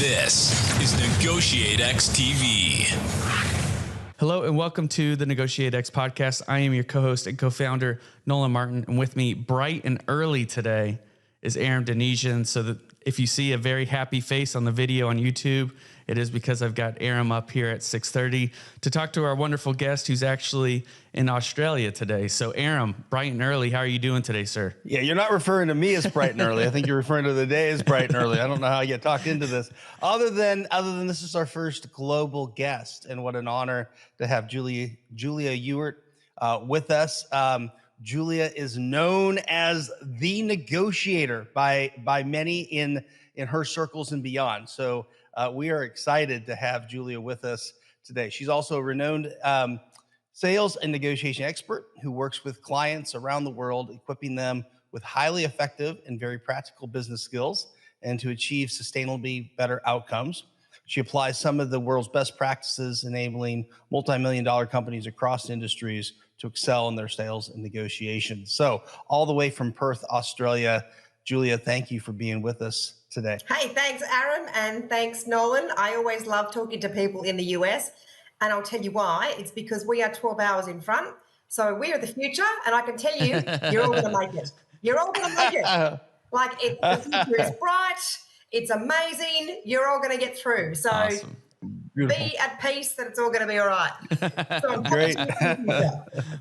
This is NEGOTIATEx TV. Hello and welcome to the NEGOTIATEx podcast. I am your co-host and co-founder, Nolan Martin, and with me bright and early today is Aaron Denesian. So that if you see a very happy face on the video on YouTube, it is because I've got Aaron up here at 6:30 to talk to our wonderful guest who's actually in Australia today. So Aaron, bright and early, how are you doing today, sir? Yeah, you're not referring to me as bright and early. I think you're referring to the day as bright and early. I don't know how you get talked into this. Other than this is our first global guest, and what an honor to have Julia Ewert with us. Julia is known as the Negotiator by many in her circles and beyond. So we are excited to have Julia with us today. She's also a renowned sales and negotiation expert who works with clients around the world, equipping them with highly effective and very practical business skills and to achieve sustainably better outcomes. She applies some of the world's best practices, enabling multi-million-dollar companies across industries to excel in their sales and negotiations. So all the way from Perth, Australia, Julia, thank you for being with us today. Hey, thanks, Aaron, and thanks, Nolan. I always love talking to people in the US, and I'll tell you why. It's because we are 12 hours in front, so we are the future, and I can tell you, you're all going to make it. You're all going to make it. The future is bright. It's amazing. You're all going to get through. So Awesome. Be at peace that it's all going to be all right. So Great.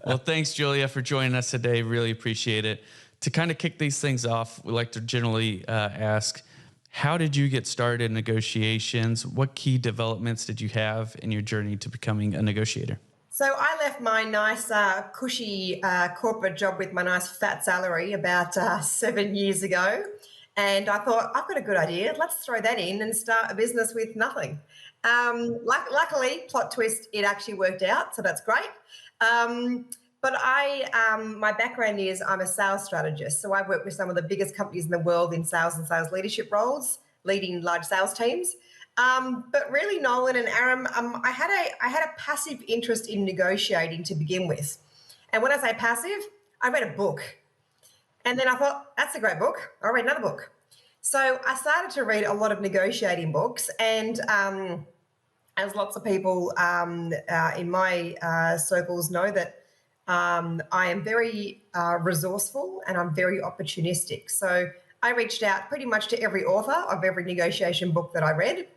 Well, thanks, Julia, for joining us today. Really appreciate it. To kind of kick these things off, we like to generally ask, how did you get started in negotiations? What key developments did you have in your journey to becoming a negotiator? So I left my nice, cushy corporate job with my nice fat salary about 7 years ago. And I thought, I've got a good idea. Let's throw that in and start a business with nothing. Luckily, plot twist, it actually worked out. So that's great. But my background is I'm a sales strategist. So I work with some of the biggest companies in the world in sales and sales leadership roles, leading large sales teams. But really, Nolan and Aaron, I had a passive interest in negotiating to begin with. And when I say passive, I read a book. And then I thought, that's a great book. I'll read another book. So I started to read a lot of negotiating books. And as lots of people in my circles know that I am very resourceful and I'm very opportunistic. So I reached out pretty much to every author of every negotiation book that I read.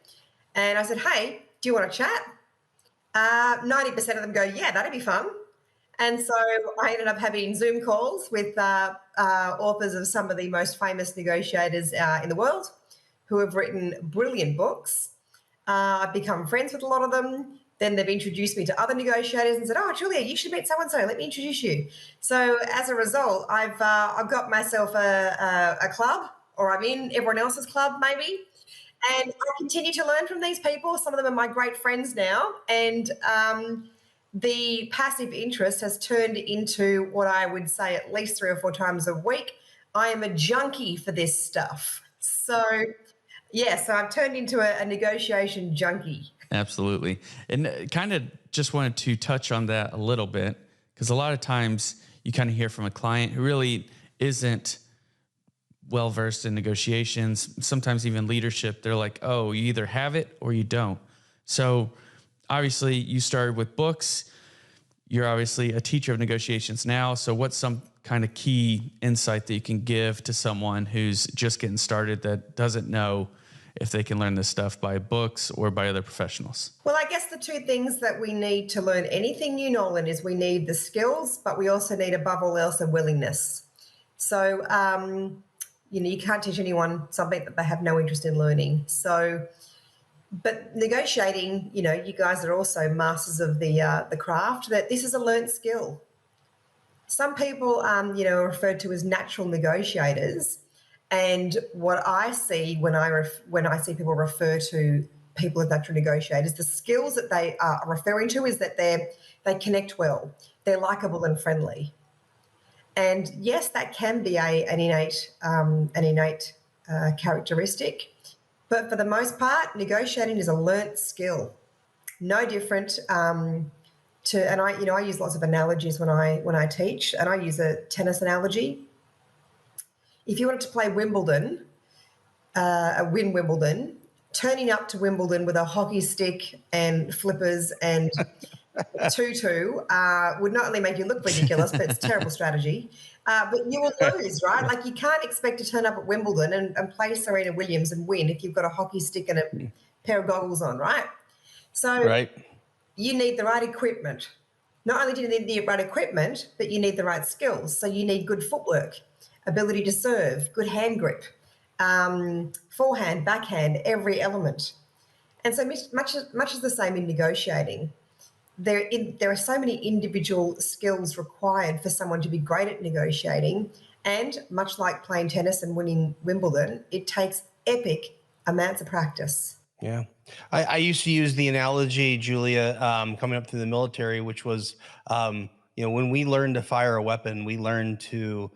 And I said, hey, do you want to chat? 90% of them go, yeah, that'd be fun. And so I ended up having Zoom calls with authors of some of the most famous negotiators in the world who have written brilliant books. I've become friends with a lot of them. Then they've introduced me to other negotiators and said, oh, Julia, you should meet so-and-so. Let me introduce you. So as a result, I've got myself a club, or I'm in everyone else's club maybe. And I continue to learn from these people. Some of them are my great friends now. And the passive interest has turned into what I would say at least 3 or 4 times a week. I am a junkie for this stuff. So, so I've turned into a negotiation junkie. Absolutely. And kind of just wanted to touch on that a little bit, because a lot of times you kind of hear from a client who really isn't well-versed in negotiations, sometimes even leadership. They're like, oh, you either have it or you don't. So obviously you started with books. You're obviously a teacher of negotiations now. So what's some kind of key insight that you can give to someone who's just getting started that doesn't know if they can learn this stuff by books or by other professionals? Well, I guess the 2 things that we need to learn anything new, Nolan, is we need the skills, but we also need above all else a willingness. So, you can't teach anyone something that they have no interest in learning. So, but negotiating, you guys are also masters of the craft, that this is a learned skill. Some people, are referred to as natural negotiators. And what I see when I see people refer to people as natural negotiators, the skills that they are referring to is that they connect well, they're likable and friendly. And yes, that can be an innate characteristic, but for the most part, negotiating is a learnt skill, no different to. And I use lots of analogies when I teach, and I use a tennis analogy. If you wanted to play Wimbledon, win Wimbledon, turning up to Wimbledon with a hockey stick and flippers and tutu would not only make you look ridiculous, but it's a terrible strategy. But you will lose, right? Like, you can't expect to turn up at Wimbledon and play Serena Williams and win if you've got a hockey stick and a pair of goggles on, right? So you need the right equipment. Not only do you need the right equipment, but you need the right skills. So you need good footwork, ability to serve, good hand grip, forehand, backhand, every element. And so much is the same in negotiating. There are so many individual skills required for someone to be great at negotiating. And much like playing tennis and winning Wimbledon, it takes epic amounts of practice. Yeah. I used to use the analogy, Julia, coming up through the military, which was, when we learn to fire a weapon, we learn to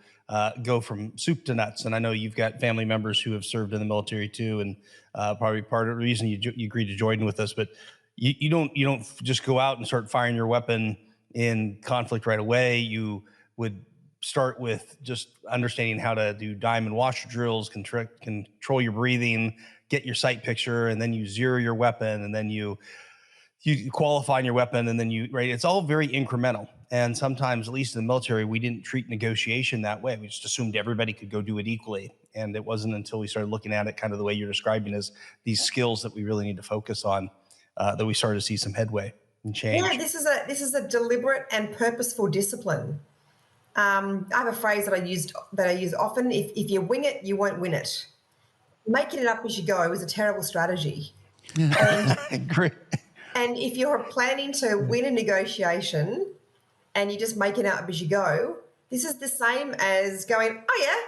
go from soup to nuts. And I know you've got family members who have served in the military too, and probably part of the reason you agreed to join with us. But you don't just go out and start firing your weapon in conflict right away. You would start with just understanding how to do diamond washer drills, control your breathing, get your sight picture, and then you zero your weapon, and then you qualify your weapon, and then it's all very incremental. And sometimes, at least in the military, we didn't treat negotiation that way. We just assumed everybody could go do it equally. And it wasn't until we started looking at it kind of the way you're describing as these skills that we really need to focus on that we started to see some headway and change. Yeah, this is a deliberate and purposeful discipline. I have a phrase that I use often: if you wing it, you won't win it. Making it up as you go is a terrible strategy. Great. And if you're planning to win a negotiation and you just make it up as you go, this is the same as going, oh yeah,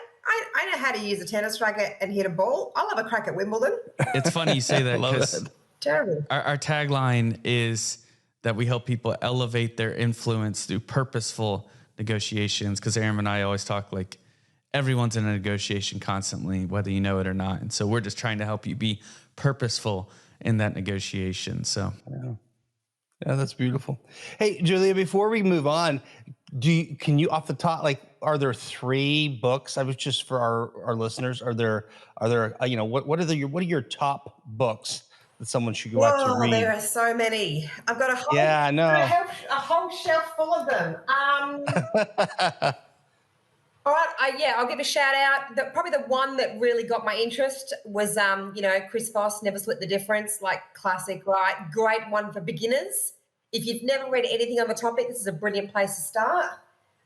I know how to use a tennis racket and hit a ball. I'll have a crack at Wimbledon. It's funny you say that because terrible. Our tagline is that we help people elevate their influence through purposeful negotiations, because Aaron and I always talk like everyone's in a negotiation constantly, whether you know it or not. And so we're just trying to help you be purposeful in that negotiation. So yeah, that's beautiful. Hey, Julia, before we move on, can you off the top, like, are there 3 books? I was just for our listeners. Are there what are your top books that someone should go out to read? There are so many. I've got a whole, a whole shelf full of them. All right, I'll give a shout out. Probably the one that really got my interest was, Chris Voss, Never Split the Difference, like classic, right? Great one for beginners. If you've never read anything on the topic, this is a brilliant place to start.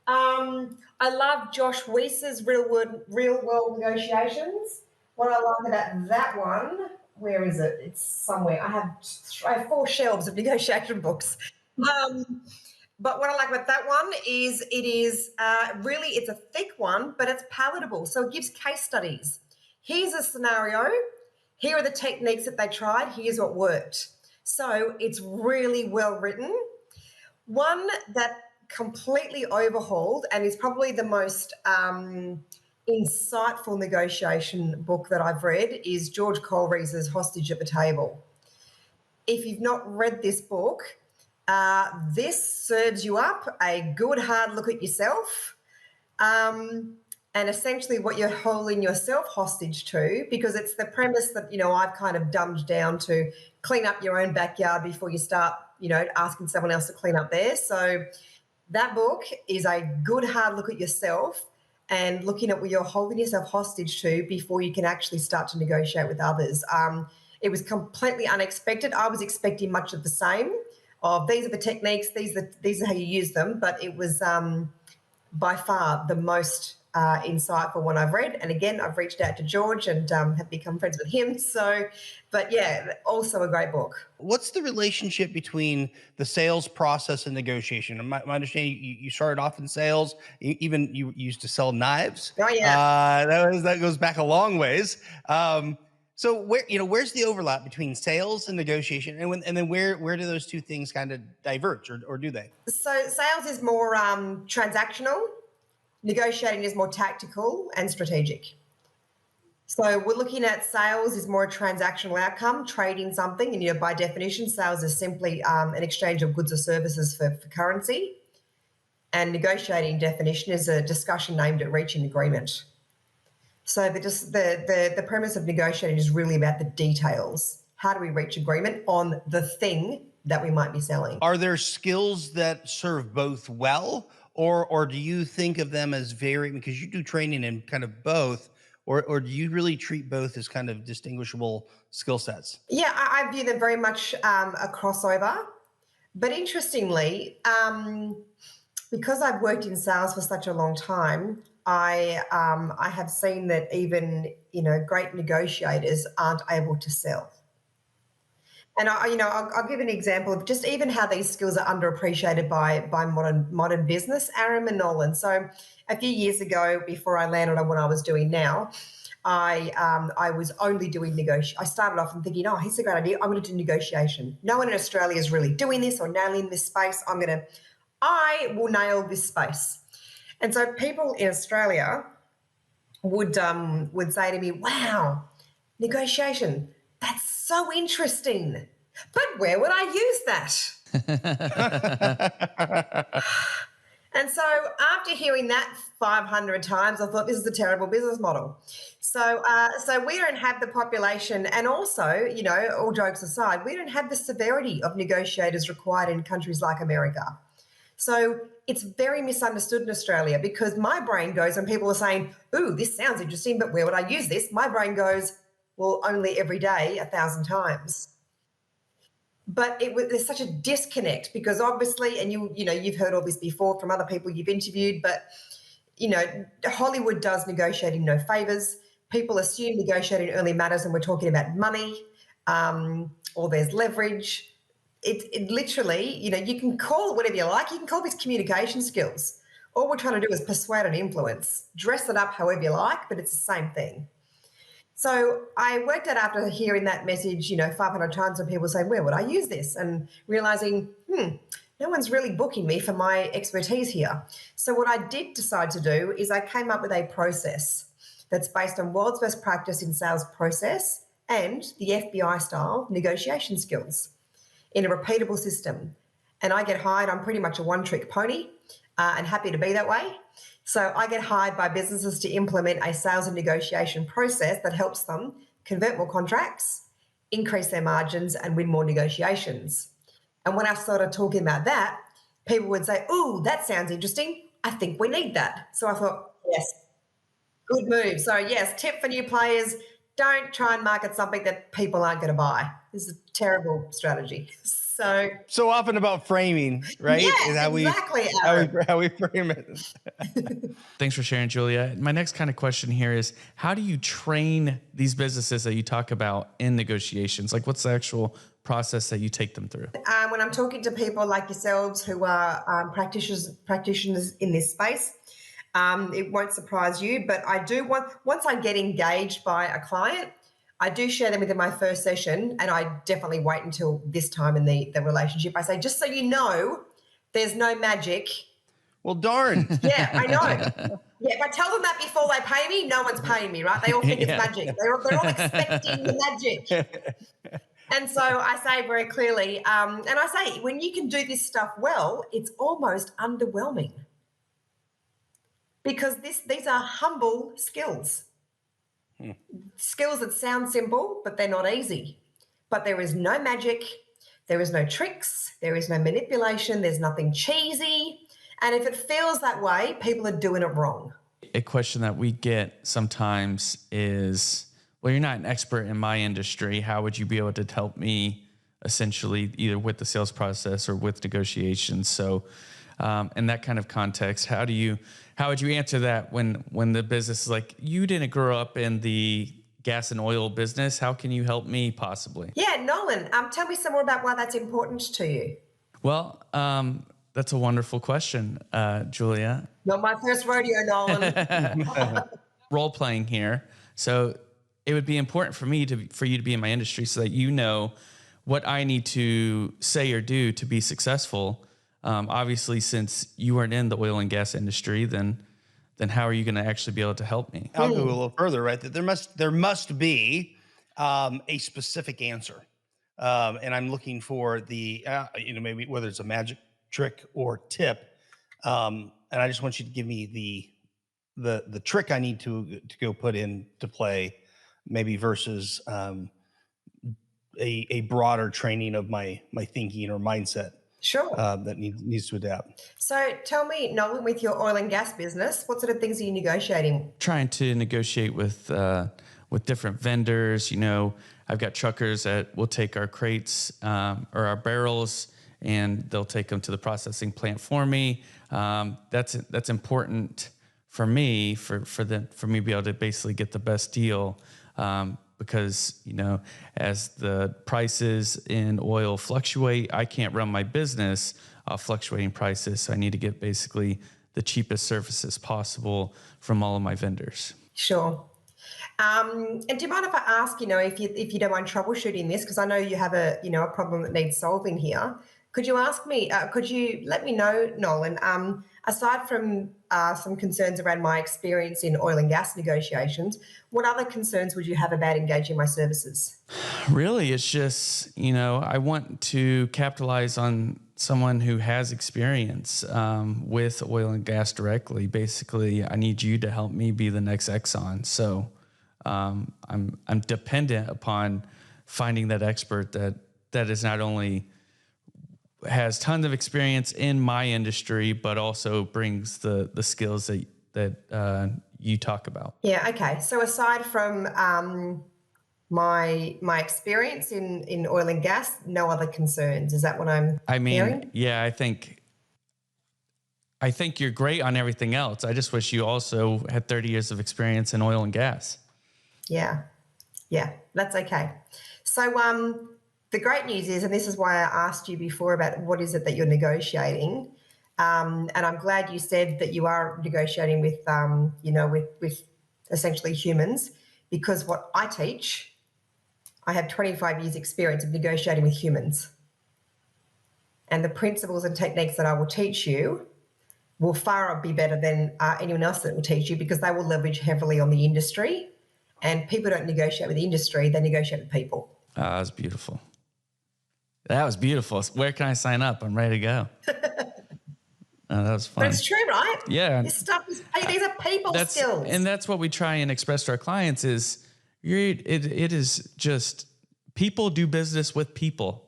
I love Josh Weiss's Real World Negotiations. What I like about that one, where is it? It's somewhere. I have 4 shelves of negotiation books. But what I like about that one is it is it's a thick one, but it's palatable. So it gives case studies. Here's a scenario. Here are the techniques that they tried. Here's what worked. So it's really well written. One that completely overhauled and is probably the most insightful negotiation book that I've read is George Colree's Hostage at the Table. If you've not read this book, this serves you up a good hard look at yourself and essentially what you're holding yourself hostage to, because it's the premise that, I've kind of dumbed down to clean up your own backyard before you start, asking someone else to clean up theirs. So that book is a good hard look at yourself and looking at what you're holding yourself hostage to before you can actually start to negotiate with others. It was completely unexpected. I was expecting much of the same. These are the techniques, these are how you use them, but it was by far the most insightful one I've read. And again, I've reached out to George and have become friends with him. So, but yeah, also a great book. What's the relationship between the sales process and negotiation? My understanding, you started off in sales, even you used to sell knives. Oh yeah. That goes back a long ways. So where's the overlap between sales and negotiation, and then where do those two things kind of diverge, or do they? So sales is more transactional, negotiating is more tactical and strategic. So we're looking at sales is more a transactional outcome, trading something, and by definition, sales is simply an exchange of goods or services for currency. And negotiating definition is a discussion aimed at reaching agreement. So the premise of negotiating is really about the details. How do we reach agreement on the thing that we might be selling? Are there skills that serve both well, or do you think of them as varying, because you do training in kind of both, or do you really treat both as kind of distinguishable skill sets? Yeah, I view them very much a crossover. But interestingly, because I've worked in sales for such a long time, I have seen that even great negotiators aren't able to sell. And I'll give an example of just even how these skills are underappreciated by modern business, Aram and Nolan. So a few years ago, before I landed on what I was doing now, I was only doing negotiation. I started off and thinking, oh, here's a great idea. I'm going to do negotiation. No one in Australia is really doing this or nailing this space. I will nail this space. And so people in Australia would say to me, wow, negotiation, that's so interesting. But where would I use that? And so after hearing that 500 times, I thought this is a terrible business model. So we don't have the population, and also, all jokes aside, we don't have the severity of negotiators required in countries like America. So it's very misunderstood in Australia, because my brain goes, and people are saying, ooh, this sounds interesting, but where would I use this? My brain goes, well, only every day 1,000 times. But there's such a disconnect, because obviously, and you've heard all this before from other people you've interviewed, but Hollywood does negotiating no favors. People assume negotiating only matters when we're talking about money, or there's leverage. It literally, you can call it whatever you like. You can call this communication skills. All we're trying to do is persuade and influence. Dress it up however you like, but it's the same thing. So I worked out, after hearing that message, 500 times, when people say, where would I use this? And realizing, no one's really booking me for my expertise here. So what I did decide to do is I came up with a process that's based on world's best practice in sales process and the FBI style negotiation skills in a repeatable system. And I get hired. I'm pretty much a one-trick pony, and happy to be that way. So I get hired by businesses to implement a sales and negotiation process that helps them convert more contracts, increase their margins, and win more negotiations. And when I started talking about that, people would say, ooh, that sounds interesting. I think we need that. So I thought, yes, good move. So yes, tip for new players, don't try and market something that people aren't going to buy. This is a terrible strategy. So often about framing, right? Yes, and exactly. how we frame it. Thanks for sharing, Julia. My next kind of question here is, how do you train these businesses that you talk about in negotiations? Like, what's the actual process that you take them through? When I'm talking to people like yourselves who are practitioners in this space, it won't surprise you, but I do once I get engaged by a client, I do share them within my first session, and I definitely wait until this time in the relationship. I say, just so you know, there's no magic. Well, darn. Yeah, I know. Yeah, if I tell them that before they pay me, no one's paying me, right? They all think it's magic. They're all expecting the magic. And so I say very clearly, and I say, when you can do this stuff well, it's almost underwhelming, because these are humble skills. Skills that sound simple, but they're not easy. But there is no magic, there is no tricks, there is no manipulation, there's nothing cheesy. And if it feels that way, people are doing it wrong. A question that we get sometimes is, well, you're not an expert in my industry. How would you be able to help me essentially either with the sales process or with negotiations? So in that kind of context, how would you answer that when the business is like, you didn't grow up in the gas and oil business. How can you help me possibly? Yeah, Nolan, tell me some more about why that's important to you. Well, that's a wonderful question, Julia. Not my first rodeo, Nolan. Role playing here. So it would be important for me for you to be in my industry so that you know what I need to say or do to be successful. Obviously, since you weren't in the oil and gas industry, then how are you going to actually be able to help me? I'll go a little further, right? That there must be a specific answer, and I'm looking for the maybe whether it's a magic trick or tip, and I just want you to give me the trick I need to go put into play, maybe versus a broader training of my thinking or mindset Sure. that needs to adapt. So tell me, Nolan, with your oil and gas business, what sort of things are you negotiating? Trying to negotiate with different vendors. You know, I've got truckers that will take our crates or our barrels, and they'll take them to the processing plant for me. That's important for me for me to be able to basically get the best deal. Because, you know, as the prices in oil fluctuate, I can't run my business off fluctuating prices. So I need to get basically the cheapest services possible from all of my vendors. Sure. And do you mind if I ask, you know, if you don't mind troubleshooting this, because I know you have a problem that needs solving here. Could you let me know, Nolan, aside from some concerns around my experience in oil and gas negotiations, what other concerns would you have about engaging my services? Really, it's just, you know, I want to capitalize on someone who has experience with oil and gas directly. Basically, I need you to help me be the next Exxon. So I'm dependent upon finding that expert that is not only has tons of experience in my industry, but also brings the skills that you talk about. Yeah. Okay. So aside from my experience in oil and gas, no other concerns. Is that what I'm hearing? Yeah, I think you're great on everything else. I just wish you also had 30 years of experience in oil and gas. Yeah. Yeah, that's okay. So the great news is, and this is why I asked you before about what is it that you're negotiating, and I'm glad you said that you are negotiating with, with essentially humans, because what I teach, I have 25 years experience of negotiating with humans. And the principles and techniques that I will teach you will far be better than anyone else that will teach you, because they will leverage heavily on the industry. And people don't negotiate with the industry, they negotiate with people. That was beautiful. That was beautiful. Where can I sign up? I'm ready to go. That was fun. But it's true, right? Yeah. These are people skills. And that's what we try and express to our clients is it is just people do business with people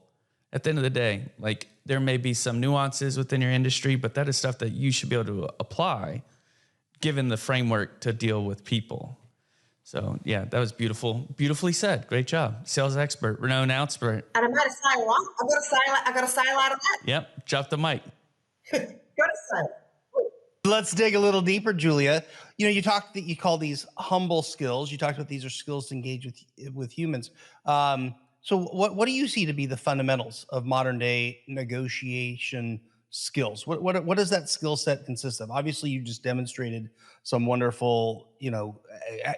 at the end of the day. Like there may be some nuances within your industry, but that is stuff that you should be able to apply given the framework to deal with people. So yeah, that was beautiful. Beautifully said. Great job. Sales expert, renowned expert. And I'm going to say what? I got to say out of that. Yep. Drop the mic. Got to say. Let's dig a little deeper, Julia. You know, you call these humble skills. You talked about these are skills to engage with humans. So what do you see to be the fundamentals of modern day negotiation skills? What does that skill set consist of? Obviously, you just demonstrated some wonderful,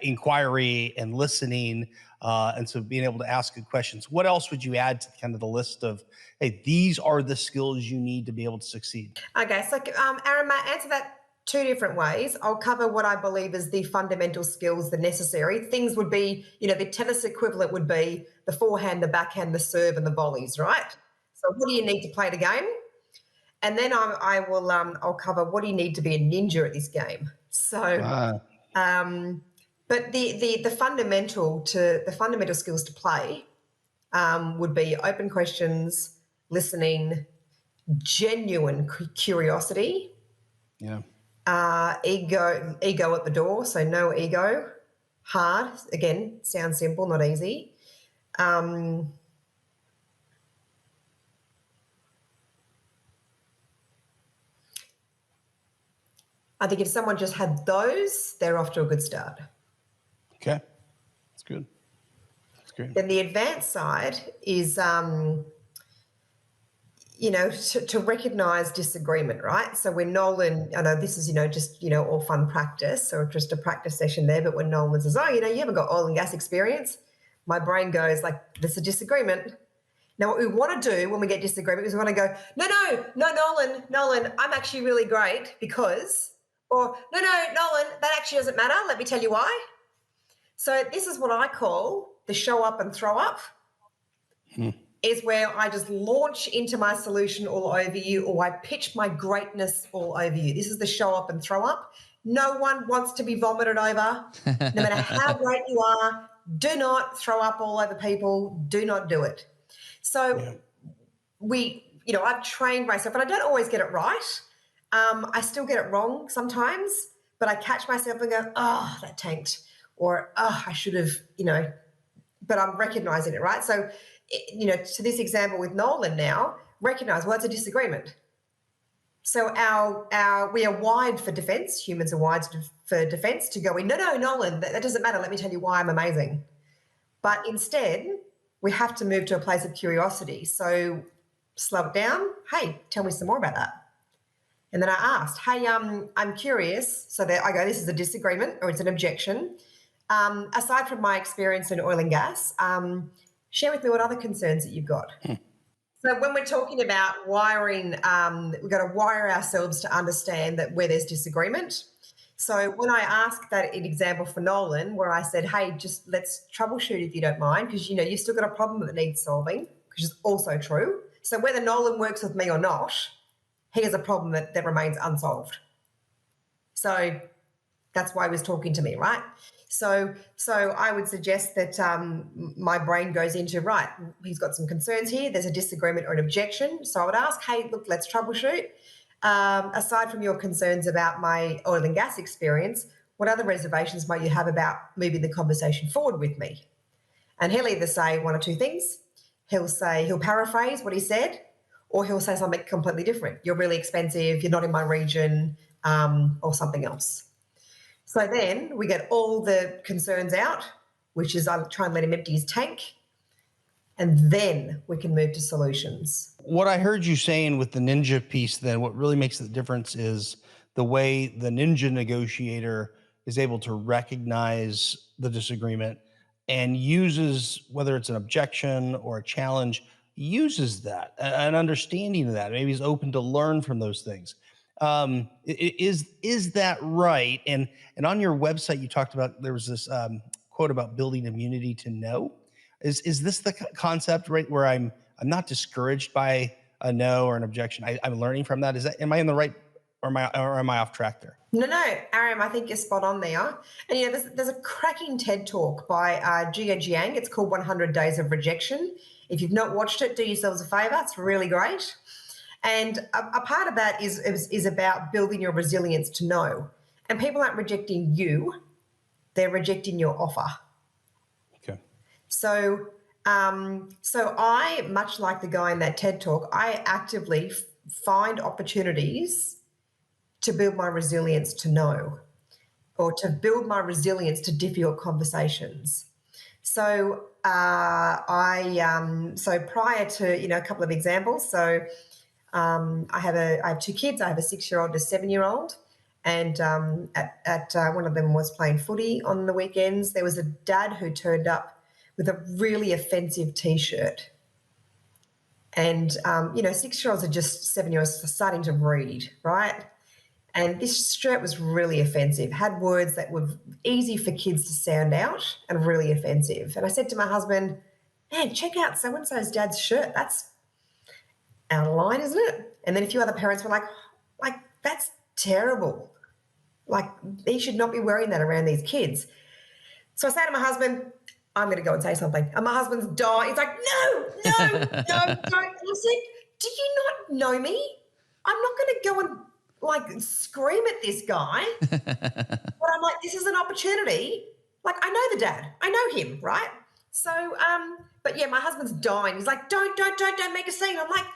inquiry and listening, and so being able to ask good questions. What else would you add to kind of the list of, hey, these are the skills you need to be able to succeed? Okay, so Aaron, may I answer that two different ways? I'll cover what I believe is the fundamental skills, the necessary things would be, the tennis equivalent would be the forehand, the backhand, the serve, and the volleys, right? So what do you need to play the game? And then I'll cover what do you need to be a ninja at this game. So, but the fundamental skills to play would be open questions, listening, genuine curiosity, ego at the door. So no ego, hard. Again, sounds simple, not easy. I think if someone just had those, they're off to a good start. Okay, that's good. That's great. Then the advanced side is, to recognize disagreement, right? So when Nolan, I know this is, all fun practice or just a practice session there, but when Nolan says, oh, you haven't got oil and gas experience, my brain goes like, there's a disagreement. Now, what we want to do when we get disagreement is we want to go, no, Nolan, I'm actually really great because... Or, no, Nolan, that actually doesn't matter. Let me tell you why. So this is what I call the show up and throw up, is where I just launch into my solution all over you, or I pitch my greatness all over you. This is the show up and throw up. no one wants to be vomited over. No matter how great you are, do not throw up all over people. Do not do it. So I've trained myself, and I don't always get it right. I still get it wrong sometimes, but I catch myself and go, oh, that tanked, or, oh, I should have, but I'm recognizing it, right? So, to this example with Nolan now, recognize, well, it's a disagreement. So we are wired for defense. Humans are wired for defense to go in, no, Nolan, that doesn't matter. Let me tell you why I'm amazing. But instead, we have to move to a place of curiosity. So slow it down. Hey, tell me some more about that. And then I asked, hey, I'm curious. So that I go, this is a disagreement or it's an objection. Aside from my experience in oil and gas, share with me what other concerns that you've got. So when we're talking about wiring, we've got to wire ourselves to understand that where there's disagreement. So when I asked that example for Nolan, where I said, hey, just let's troubleshoot if you don't mind, because, you've still got a problem that needs solving, which is also true. So whether Nolan works with me or not, he has a problem that remains unsolved. So that's why he was talking to me, right? So I would suggest that my brain goes into, right, he's got some concerns here. There's a disagreement or an objection. So I would ask, hey, look, let's troubleshoot. Aside from your concerns about my oil and gas experience, what other reservations might you have about moving the conversation forward with me? And he'll either say one or two things. He'll paraphrase what he said, or he'll say something completely different. You're really expensive, you're not in my region, or something else. So then we get all the concerns out, which is I try and let him empty his tank, and then we can move to solutions. What I heard you saying with the ninja piece, then what really makes the difference is the way the ninja negotiator is able to recognize the disagreement and uses, whether it's an objection or a challenge, uses that, an understanding of that. Maybe he's open to learn from those things. Is that right? And on your website, you talked about, there was this quote about building immunity to no. Is this the concept, right, where I'm not discouraged by a no or an objection? I'm learning from that. Am I in the right, or am I off track there? No, Aram, I think you're spot on there. And there's a cracking TED talk by Jia Jiang. It's called 100 Days of Rejection. If you've not watched it, do yourselves a favor. It's really great. And a part of that is about building your resilience to no. And people aren't rejecting you; they're rejecting your offer. Okay. So I, much like the guy in that TED talk, I actively find opportunities to build my resilience to no, or to build my resilience to difficult conversations. So so prior to a couple of examples. So I have two kids. I have a 6-year-old and a 7-year-old. And at one of them was playing footy on the weekends. There was a dad who turned up with a really offensive T-shirt. And, 6-year-olds are just 7-year-olds starting to read, right? And this shirt was really offensive, had words that were easy for kids to sound out and really offensive. And I said to my husband, man, check out so-and-so's dad's shirt. That's out of line, isn't it? And then a few other parents were like, that's terrible. Like, he should not be wearing that around these kids. So I say to my husband, I'm going to go and say something. And my husband's dying. He's like, no, don't. And I said, do you not know me? I'm not going to go and scream at this guy. But I'm like, this is an opportunity. I know the dad. I know him, right? So, but yeah, my husband's dying. He's like, don't make a scene. I'm like,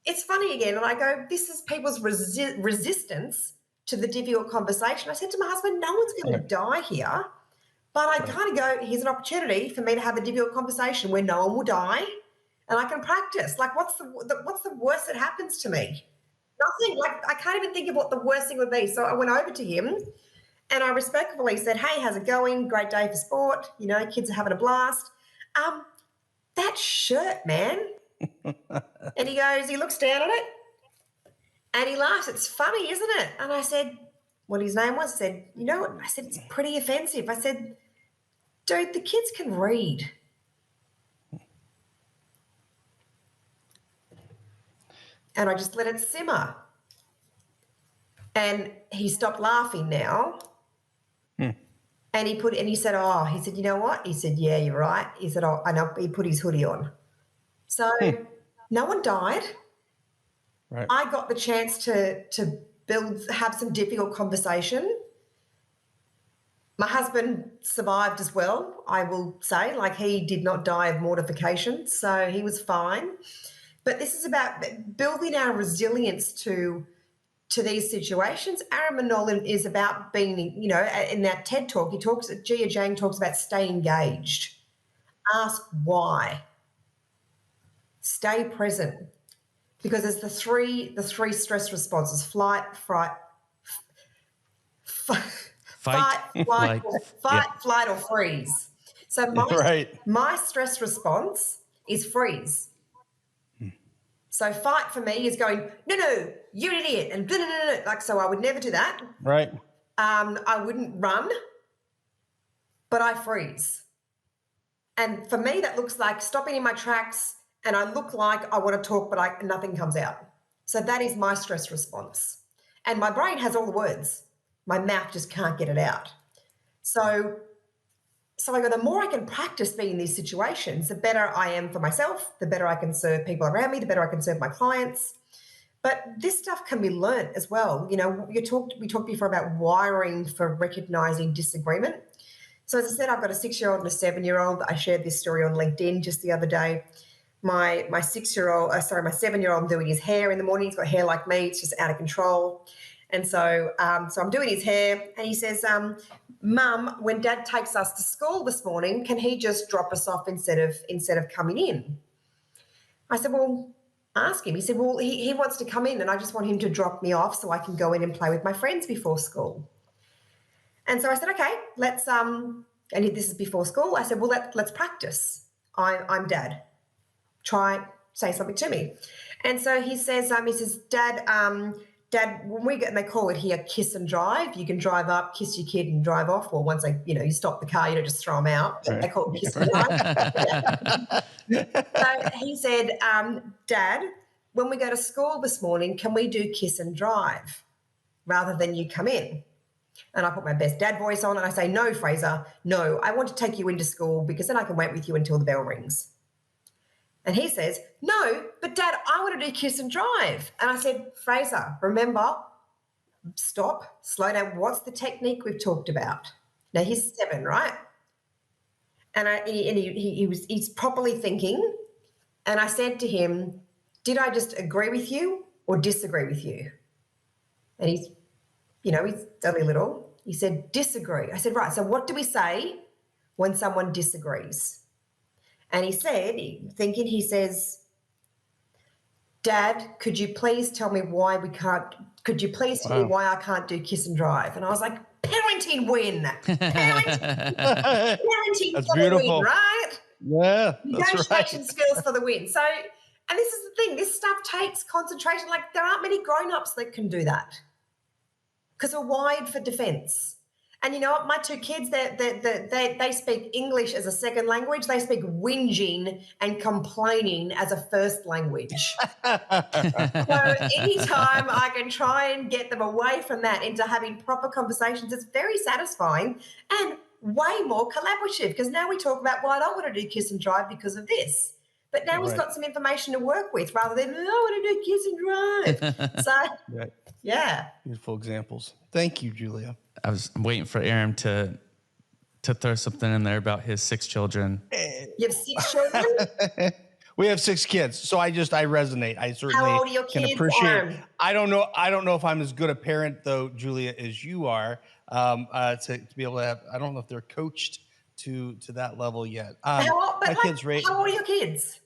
it's funny again. And I go, this is people's resistance to the difficult conversation. I said to my husband, no one's going to die here. But I kind of go, here's an opportunity for me to have a difficult conversation where no one will die, and I can practice. What's the worst that happens to me? Nothing. I can't even think of what the worst thing would be. So I went over to him and I respectfully said, hey, how's it going? Great day for sport. Kids are having a blast. That shirt, man. And he looks down at it and he laughs. It's funny, isn't it? And I said, what his name was, I said, you know what? I said, it's pretty offensive. I said, dude, the kids can read. And I just let it simmer. And he stopped laughing now. And he said, oh, he said, you know what? He said, yeah, you're right. He said, oh, I know. He put his hoodie on. So no one died. Right. I got the chance to have some difficult conversation. My husband survived as well, I will say. Like, he did not die of mortification, so he was fine. But this is about building our resilience to these situations. Aaron Nolan is about being, you know, in that TED talk, Gia Jang talks about stay engaged. Ask why. Stay present. Because there's the three stress responses: flight, fright, fight, flight, or freeze. So my stress response is freeze. So fight for me is going, no, you're an idiot, and blah, blah, blah, blah. Like, so I would never do that. Right. I wouldn't run, but I freeze. And for me, that looks like stopping in my tracks, and I look like I want to talk, but nothing comes out. So that is my stress response. And my brain has all the words. My mouth just can't get it out. So I go, the more I can practice being in these situations, the better I am for myself, the better I can serve people around me, the better I can serve my clients. But this stuff can be learnt as well. You know, we talked before about wiring for recognizing disagreement. So as I said, I've got a 6-year-old and a 7-year-old. I shared this story on LinkedIn just the other day. My 7-year-old, I'm doing his hair in the morning. He's got hair like me. It's just out of control. And so I'm doing his hair, and he says, Mum, when Dad takes us to school this morning, can he just drop us off instead of coming in? I said, well, ask him. He said, well, he wants to come in, and I just want him to drop me off so I can go in and play with my friends before school. And so I said, okay, let's and this is before school. I said, well, let's practice. I'm Dad. Say something to me. And so he says, Dad, when we get, and they call it here kiss and drive. You can drive up, kiss your kid, and drive off. Well, once you stop the car, you don't just throw them out. Right. They call it kiss and drive. So he said, Dad, when we go to school this morning, can we do kiss and drive rather than you come in? And I put my best dad voice on, and I say, no, Fraser, no, I want to take you into school because then I can wait with you until the bell rings. And he says, no, but Dad, I want to do kiss and drive. And I said, Fraser, remember, stop, slow down. What's the technique we've talked about? Now, he's 7, right? And he's properly thinking. And I said to him, did I just agree with you or disagree with you? And he's only little. He said, disagree. I said, right, so what do we say when someone disagrees? And he said, he says, Dad, could you please tell me why we can't, could you please tell me why I can't do kiss and drive? And I was like, parenting win. Parenting that's for beautiful. the win, right? Yeah, Negotiation skills for the win. So, and this is the thing, this stuff takes concentration. Like, there aren't many grown-ups that can do that because we're wired for defense. And you know what? My 2 kids, they speak English as a second language. They speak whinging and complaining as a first language. So anytime I can try and get them away from that into having proper conversations, it's very satisfying and way more collaborative, because now we talk about, well, I don't want to do kiss and drive because of this. But now he's got some information to work with rather than, I want to do kiss and drive. So, yeah. Beautiful examples. Thank you, Julia. I'm waiting for Aaron to throw something in there about his 6 children. You have 6 children? We have 6 kids, so I resonate. I certainly How old are your can kids, appreciate. Aaron? I don't know if I'm as good a parent though, Julia, as you are. To be able to have. I don't know if they're coached to that level yet. How old are your kids?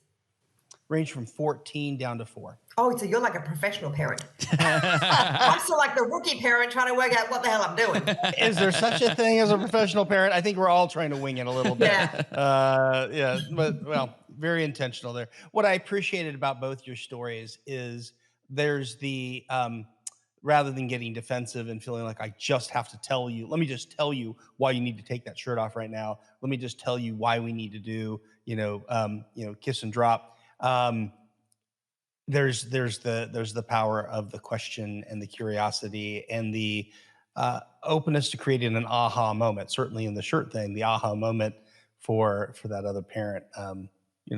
Range from 14 down to 4. Oh, so you're like a professional parent. I'm still like the rookie parent trying to work out what the hell I'm doing. Is there such a thing as a professional parent? I think we're all trying to wing it a little bit. But well, very intentional there. What I appreciated about both your stories is there's the rather than getting defensive and feeling like I just have to tell you, let me just tell you why you need to take that shirt off right now. Let me just tell you why we need to do, kiss and drop. there's the power of the question and the curiosity and the openness to creating an aha moment. Certainly in the shirt thing, the aha moment for that other parent.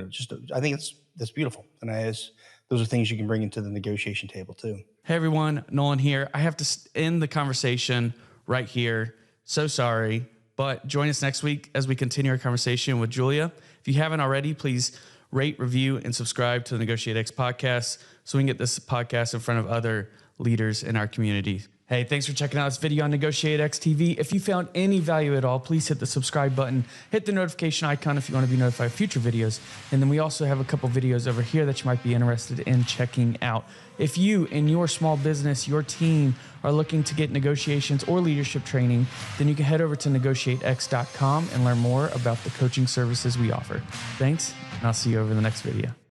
Just I think that's beautiful, and those are things you can bring into the negotiation table too. Hey everyone, Nolan here. I have to end the conversation right here. So sorry, but join us next week as we continue our conversation with Julia. If you haven't already, please rate, review, and subscribe to the NEGOTIATEx podcast so we can get this podcast in front of other leaders in our community. Hey, thanks for checking out this video on NEGOTIATEx TV. If you found any value at all, please hit the subscribe button, hit the notification icon if you want to be notified of future videos. And then we also have a couple videos over here that you might be interested in checking out. If you in your small business, your team are looking to get negotiations or leadership training, then you can head over to negotiatex.com and learn more about the coaching services we offer. Thanks, and I'll see you over the next video.